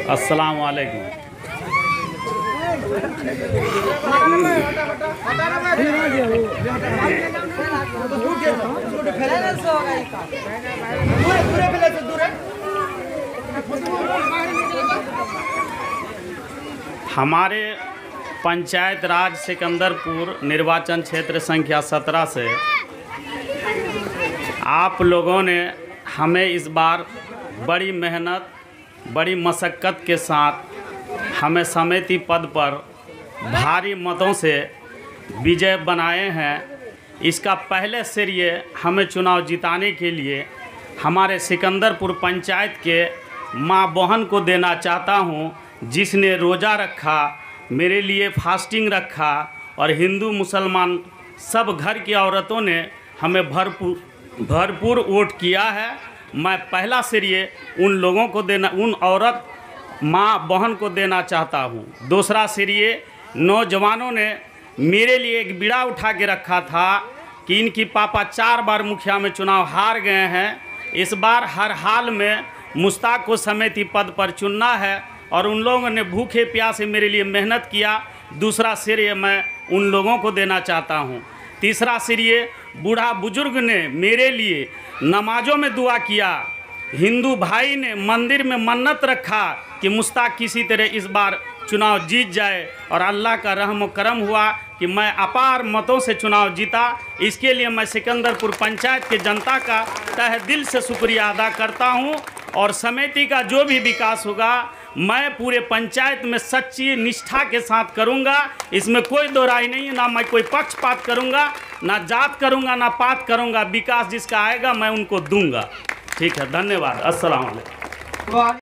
अस्सलाम वालेकुम। हमारे पंचायत राज सिकंदरपुर निर्वाचन क्षेत्र संख्या 17 से आप लोगों ने हमें इस बार बड़ी मेहनत, बड़ी मशक्क़त के साथ हमें समिति पद पर भारी मतों से विजय बनाए हैं। इसका पहले श्रेय हमें चुनाव जिताने के लिए हमारे सिकंदरपुर पंचायत के माँ बहन को देना चाहता हूँ, जिसने रोज़ा रखा, मेरे लिए फास्टिंग रखा और हिंदू मुसलमान सब घर की औरतों ने हमें भरपूर वोट किया है। मैं पहला श्रेय उन लोगों को देना, उन औरत माँ बहन को देना चाहता हूँ। दूसरा श्रेय नौजवानों ने मेरे लिए एक बीड़ा उठा के रखा था कि इनकी पापा 4 बार मुखिया में चुनाव हार गए हैं, इस बार हर हाल में मुश्ताक को समिति पद पर चुनना है और उन लोगों ने भूखे प्यासे मेरे लिए मेहनत किया। दूसरा श्रेय मैं उन लोगों को देना चाहता हूँ। तीसरा श्रेय बूढ़ा बुजुर्ग ने मेरे लिए नमाज़ों में दुआ किया, हिंदू भाई ने मंदिर में मन्नत रखा कि मुश्ताक किसी तरह इस बार चुनाव जीत जाए और अल्लाह का रहम करम हुआ कि मैं अपार मतों से चुनाव जीता। इसके लिए मैं सिकंदरपुर पंचायत के जनता का तहे दिल से शुक्रिया अदा करता हूं और समिति का जो भी विकास होगा मैं पूरे पंचायत में सच्ची निष्ठा के साथ करूंगा। इसमें कोई दो राय नहीं है, ना मैं कोई पक्षपात करूंगा, ना जात करूंगा, ना पात करूंगा। विकास जिसका आएगा मैं उनको दूंगा। ठीक है, धन्यवाद। अस्सलाम वालेकुम।